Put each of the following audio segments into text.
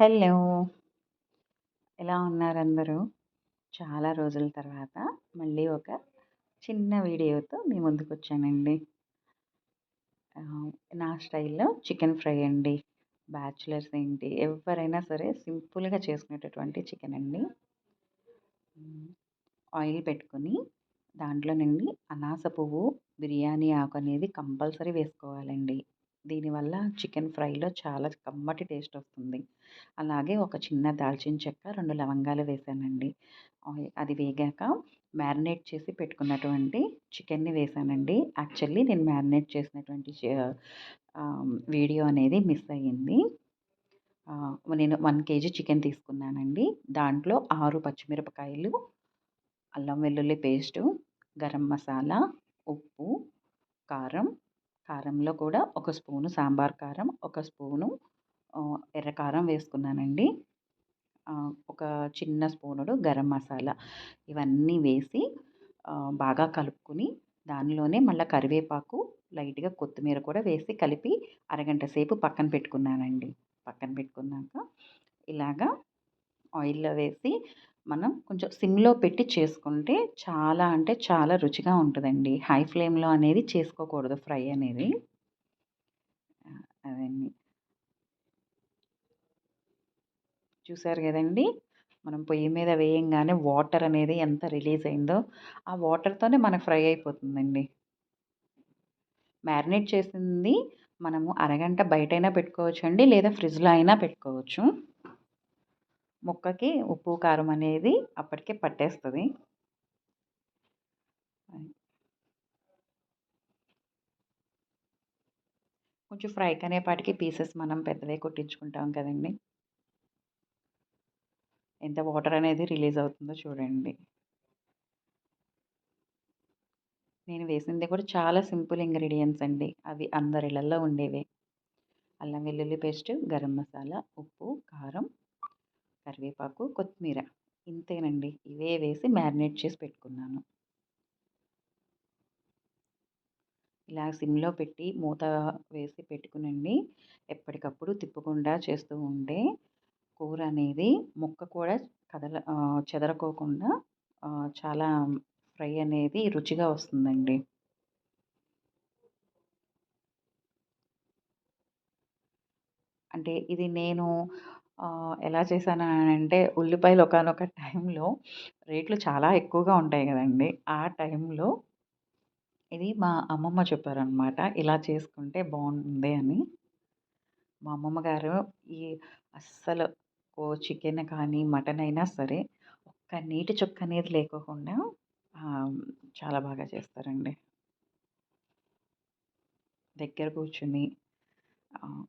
Hello! ఎలా ఉన్నారందరూ? చాలా రోజుల తర్వాత మళ్ళీ ఒక చిన్న వీడియోతో మీ ముందుకొచ్చానండి. నా స్టైల్‌లో చికెన్ ఫ్రై అండి. బ్యాచిలర్స్ ఏంటి, ఎవ్వరైనా సరే సింపుల్‌గా చేసుకునేటటువంటి చికెన్ అండి. హ్మ్. ఆయిల్ పెట్టుకొని దాంట్లోనండి అనాస పువ్వు, బిర్యానీ ఆకు అనేది కంపల్సరీ వేసుకోవాలండి. దీనివల్ల చికెన్ ఫ్రైలో చాలా కమ్మటి టేస్ట్ వస్తుంది. అలాగే ఒక చిన్న దాల్చిన చెక్క, 2 లవంగాలు వేశానండి. అది వేగాక మ్యారినేట్ చేసి పెట్టుకున్నటువంటి చికెన్‌ని వేశానండి. యాక్చువల్లీ నేను మ్యారినేట్ చేసినటువంటి వీడియో అనేది మిస్ అయ్యింది. నేను 1 కేజీ చికెన్ తీసుకున్నానండి. దాంట్లో 6 పచ్చిమిరపకాయలు, అల్లం వెల్లుల్లి పేస్టు, గరం మసాలా, ఉప్పు, కారం, కారంలో కూడా ఒక స్పూను సాంబార్ కారం, ఒక స్పూను ఎర్ర కారం వేసుకున్నానండి. ఒక చిన్న స్పూనుడు గరం మసాలా ఇవన్నీ వేసి బాగా కలుపుకొని దానిలోనే మళ్ళా కరివేపాకు, లైట్‌గా కొత్తిమీర కూడా వేసి కలిపి అరగంట సేపు పక్కన పెట్టుకున్నానండి. పక్కన పెట్టుకున్నాక ఇలాగా ఆయిల్‌లో వేసి మనం కొంచెం సిమ్‌లో పెట్టి చేసుకుంటే చాలా అంటే చాలా రుచిగా ఉంటదండి. హై ఫ్లేమ్‌లో అనేది చేసుకోకూడదు ఫ్రై అనేది. అదండి. చూసారు గదండీ! మనం పొయ్యి మీద వేయంగానే వాటర్ అనేది ఎంత రిలీజ్ అయిందో, ఆ వాటర్‌తోనే మనకు ఫ్రై అయిపోతుందండి. మ్యారినేట్ చేసింది మనము అరగంట బయటైనా పెట్టుకోవచ్చండి. లేదా ఫ్రిడ్జ్‌లో అయినా పెట్టుకోవచ్చు. ముక్కకి ఉప్పు, కారం అనేది అప్పటికే పట్టేస్తది. కొంచెం ఫ్రై కనేపాటికి పీసెస్ మనం పెద్దవే కొట్టించుకుంటాం కదండీ! ఎంత వాటర్ అనేది రిలీజ్ అవుతుందో చూడండి. నేను వేసింది కూడా చాలా సింపుల్ ఇంగ్రీడియెంట్స్ అండి. అవి అందరి ఇళ్లల్లో ఉండేవే. అల్లం వెల్లుల్లి పేస్ట్, గరం మసాలా, ఉప్పు, కారం, కరివేపాకు, కొత్తిమీర ఇంతేనండి. ఇవే వేసి మ్యారినేట్ చేసి పెట్టుకున్నాను. ఇలా సిమ్‌లో పెట్టి మూత వేసి పెట్టుకునండి. ఎప్పటికప్పుడు తిప్పకుండా చేస్తూ ఉంటే కూర అనేది ముక్క కూడా చెదరకోకుండా చాలా ఫ్రై అనేది రుచిగా వస్తుందండి. అంటే ఇది నేను ఎలా చేశాను అనంటే ఉల్లిపాయలు ఒకానొక టైంలో రేట్లు చాలా ఎక్కువగా ఉంటాయి గదండీ! ఆ టైంలో ఇది మా అమ్మమ్మ చెప్పారనమాట. ఇలా చేసుకుంటే బావుంటుంది అని. మా అమ్మమ్మ గారు ఈ అస్సలు చికెన్ కానీ, మటన్ అయినా సరే ఒక్క నీటి చుక్క అనేది లేకోకుండా ఆహ్, చాలా బాగా చేస్తారండి. దగ్గర కూర్చొని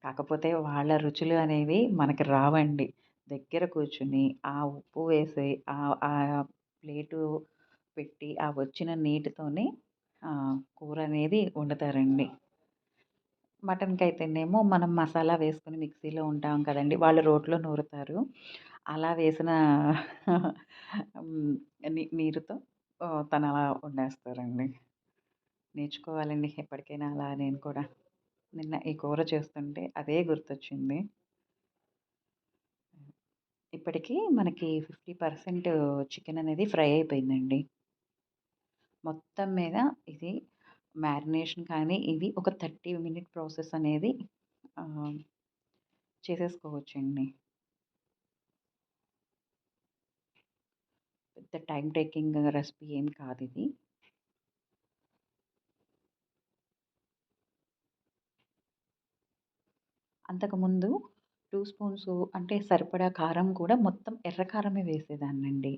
కాకపోతే వాళ్ళ రుచులు అనేవి మనకి రావండి. దగ్గర కూర్చొని, ఆ ఉప్పు వేసి, ఆ ప్లేటు పెట్టి, ఆ వచ్చిన నీటితోనే కూరనేది వండుతారండి. మటన్‌కైతేనేమో మనం మసాలా వేసుకొని మిక్సీలో ఉంటాం కదండీ! వాళ్ళు రోట్లో నూరుతారు. అలా వేసిన హ్మ్. నీరుతో తనలా వండేస్తారండి. నేర్చుకోవాలండి ఎప్పటికైనా అలా నేను కూడా. నిన్న ఈ కూర చేస్తుంటే అదే గుర్తొచ్చింది. ఇప్పటికి మనకి 50% చికెన్ అనేది ఫ్రై అయిపోయిందండి. మొత్తం మీద ఇది మ్యారినేషన్ కానీ, ఇవి ఒక 30 మినిట్ ప్రాసెస్ అనేది ఆహ్, చేసేసుకోవచ్చండి. పెద్ద టైమ్ టేకింగ్ రెసిపీ ఏం కాదిది. అంతకుముందు 2 స్పూన్స్ అంటే సరిపడా కారం కూడా మొత్తం ఎర్ర కారమే వేసేదాన్నండి.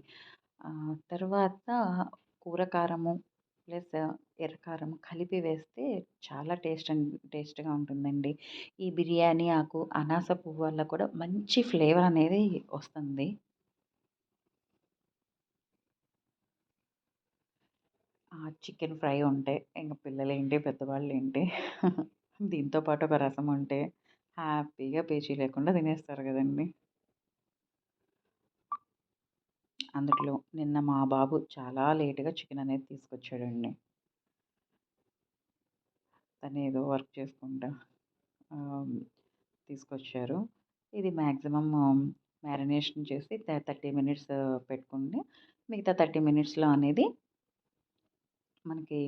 తర్వాత కూర కారము ప్లస్ ఎర్ర కారం కలిపి వేస్తే చాలా టేస్ట్‌గా ఉంటుందండి. ఈ బిర్యానీ ఆకు, అనాస పువ్వు వల్ల కూడా మంచి ఫ్లేవర్ అనేది వస్తుంది. చికెన్ ఫ్రై ఉంటే ఇంక పిల్లలేంటి, పెద్దవాళ్ళేంటి దీంతో పాటు ఒక రసం ఉంటే హ్యాపీగా పేచీ లేకుండా తినేస్తారు గదండీ! అందుట్లో నిన్న మా బాబు చాలా లేట్‌గా చికెన్ అనేది తీసుకొచ్చాడండి. తనేదో వర్క్ చేసుకుంటా ఆహ్, తీసుకొచ్చారు. ఇది మ్యాక్సిమమ్ మ్యారినేషన్ చేసి 30 మినిట్స్ పెట్టుకుంటే మిగతా 30 మినిట్స్‌లో అనేది మనకి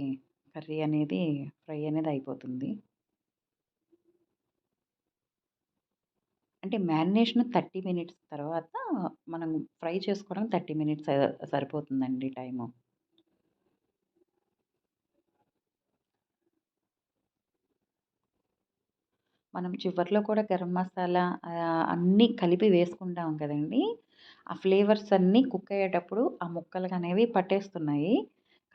కర్రీ అనేది ఫ్రై అనేది అయిపోతుంది. అంటే మ్యారినేషన్ 30 మినిట్స్ తర్వాత మనం ఫ్రై చేసుకోవడానికి 30 మినిట్స్ సరిపోతుందండి టైము. మనం చివర్లో కూడా గరం మసాలా అన్నీ కలిపి వేసుకుంటాం కదండీ! ఆ ఫ్లేవర్స్ అన్నీ కుక్ అయ్యేటప్పుడు ఆ ముక్కలకనేవి పట్టేస్తున్నాయి.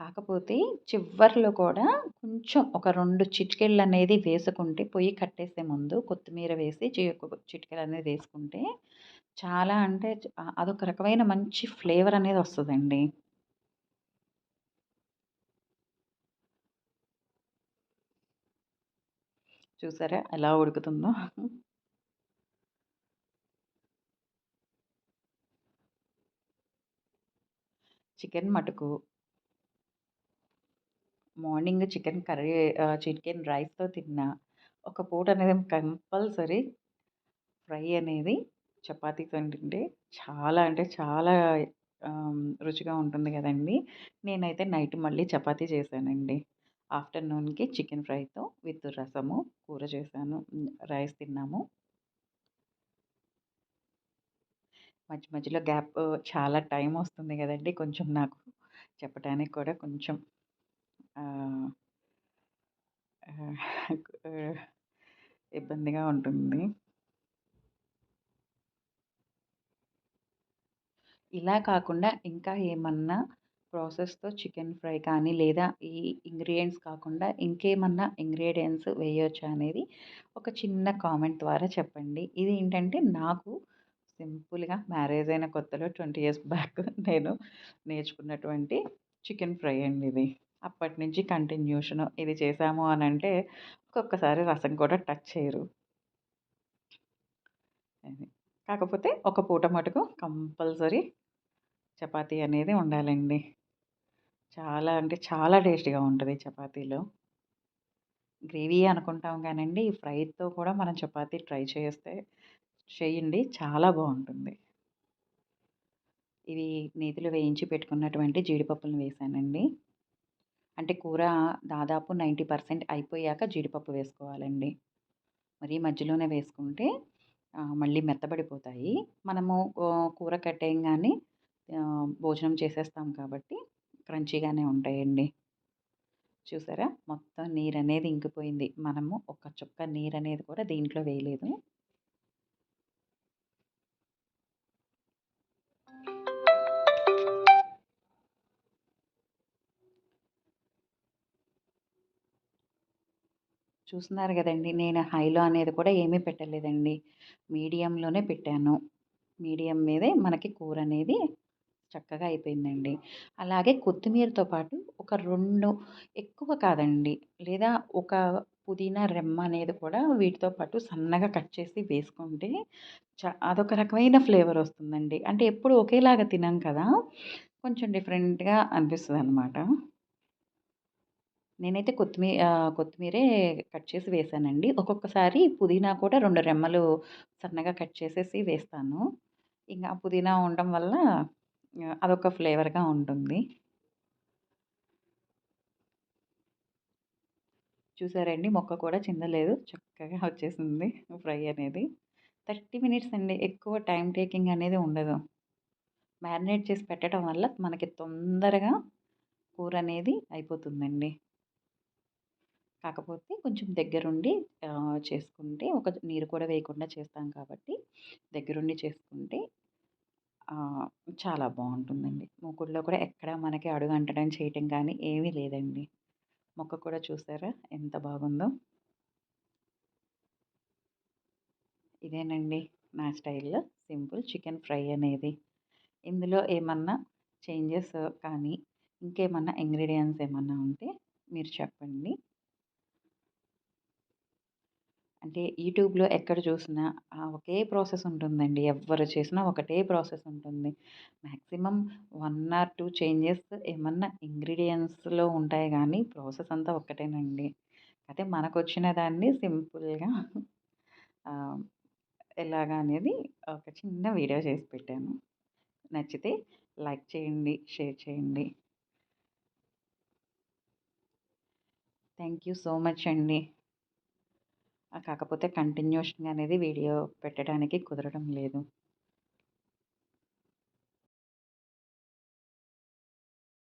కాకపోతే చివర్లో కూడా కొంచెం ఒక 2 చిటికెళ్ళనేది వేసుకుంటే పొయ్యి కట్టేసే ముందు కొత్తిమీర వేసి చిటికెలనేది వేసుకుంటే చాలా అంటే అదొక రకమైన మంచి ఫ్లేవర్ అనేది వస్తదండి. చూసారా ఎలా ఉడుకుతుందో? చికెన్ మటుకు మార్నింగ్ చికెన్ కర్రీ చికెన్ రైస్‌తో తిన్నా, ఒక పూట అనేది కంపల్సరీ ఫ్రై అనేది చపాతీతోని తింటే చాలా అంటే చాలా రుచిగా ఉంటుంది గదండీ! నేనైతే నైట్ మళ్ళీ చపాతీ చేశానండి. ఆఫ్టర్‌నూన్‌కి చికెన్ ఫ్రైతో విత్ రసము, కూర చేశాను. రైస్ తిన్నాము. మధ్య మధ్యలో గ్యాప్ చాలా టైం వస్తుంది గదండీ! కొంచెం నాకు చెప్పటానికి కూడా కొంచెం ఆహ్, ఆహ్, ఇబ్బందిగా ఉంటుంది. ఇలా కాకుండా ఇంకా ఏమన్నా ప్రాసెస్‌తో చికెన్ ఫ్రై కానీ, లేదా ఈ ఇంగ్రీడియెంట్స్ కాకుండా ఇంకేమన్నా ఇంగ్రీడియెంట్స్ వేయొచ్చా అనేది ఒక చిన్న కామెంట్ ద్వారా చెప్పండి. ఇదేంటంటే నాకు సింపుల్‌గా మ్యారేజ్ అయిన కొత్తలో 20 ఇయర్స్ బ్యాక్ నేను నేర్చుకున్నటువంటి చికెన్ ఫ్రై అండి ఇది. అప్పటినుంచి కంటిన్యూషన్ ఇది చేశాము అనంటే ఒక్కొక్కసారి రసం కూడా టచ్ చేయరు. అది. కాకపోతే ఒక పూట మటుకు కంపల్సరీ చపాతీ అనేది ఉండాలండి. చాలా అంటే చాలా టేస్టీగా ఉంటది చపాతీలో. గ్రేవీయే అనుకుంటాం గానండి, ఫ్రైతో కూడా మనం చపాతీ ట్రై చేయండి. చాలా బావుంటుంది. ఇవి నేతిలో వేయించి పెట్టుకున్నటువంటి జీడిపప్పులను వేశానండి. అంటే కూర దాదాపు 90% అయిపోయాక జీడిపప్పు వేసుకోవాలండి. మరీ మధ్యలోనే వేసుకుంటే మళ్ళీ మెత్తబడిపోతాయి. మనము కూర కట్టేయంగానే భోజనం చేసేస్తాం కాబట్టి క్రంచీగానే ఉంటాయండి. చూసారా? మొత్తం నీరనేది ఇంకిపోయింది. మనము ఒక చుక్క నీరనేది కూడా దీంట్లో వేయలేదు. చూస్తున్నారు గదండీ! నేను హైలో అనేది కూడా ఏమీ పెట్టలేదండి. మీడియంలోనే పెట్టాను. మీడియం మీదే మనకి కూరనేది చక్కగా అయిపోయిందండి. అలాగే కొత్తిమీరతో పాటు ఒక 2 ఎక్కువ కాదండి. లేదా ఒక పుదీనా రెమ్మ అనేది కూడా వీటితో పాటు సన్నగా కట్ చేసి వేసుకుంటే అదొక రకమైన ఫ్లేవర్ వస్తుందండి. అంటే ఎప్పుడు ఒకేలాగా తినం కదా! కొంచెం డిఫరెంట్‌గా అనిపిస్తదనమాట. నేనైతే కొత్తిమీరే కట్ చేసి వేశానండి. ఒక్కొక్కసారి పుదీనా కూడా 2 రెమ్మలు సన్నగా కట్ చేసేసి వేస్తాను. ఇంగ ఆ పుదీనా ఉండడం వల్ల అదొక ఫ్లేవర్‌గా ఉంటుంది. చూసారండి మొక్క కూడా చిందలేదు. చక్కగా వచ్చేసింది ఫ్రై అనేది. 30 మినిట్స్ అండి. ఎక్కువ టైమ్ టేకింగ్ అనేది ఉండదు. మ్యారినేట్ చేసి పెట్టడం వల్ల మనకి తొందరగా కూరనేది అయిపోతుందండి. కాకపోతే కొంచెం దగ్గరుండి చేసుకుంటే నీరు కూడా వేయకుండా చేస్తాం కాబట్టి దగ్గరుండి చేసుకుంటే ఆహ్, చాలా బావుంటుందండి. మూకుడులో కూడా ఎక్కడ మనకి అడుగంటడం చేయటం కానీ ఏమీ లేదండి. మొక్క కూడా చూసారా ఎంత బాగుందో? ఇదేనండి నా స్టైల్‌లో సింపుల్ చికెన్ ఫ్రై అనేది. ఇందులో ఏమన్నా చేంజెస్ కానీ, ఇంకేమన్నా ఇంగ్రీడియెంట్స్ ఏమన్నా ఉంటే మీరు చెప్పండి. అంటే యూట్యూబ్‌లో ఎక్కడ చూసినా ఒకే ప్రాసెస్ ఉంటుందండి. ఎవ్వరు చేసినా ఒకటే ప్రాసెస్ ఉంటుంది. మాక్సిమం 1 ఆర్ 2 చేంజెస్ ఏమన్నా ఇంగ్రీడియెంట్స్‌లో ఉంటాయి గానీ, ప్రాసెస్ అంతా ఒక్కటేనండి. అయితే మనకొచ్చిన దాన్ని సింపుల్‌గా ఆహ్, ఎలాగా అనేది ఒక చిన్న వీడియో చేసి పెట్టాను. నచ్చితే లైక్ చేయండి, షేర్ చేయండి. థ్యాంక్ యూ సో మచ్ అండి. కాకపోతే కంటిన్యూషన్‌గా అనేది వీడియో పెట్టడానికి కుదరడం లేదు.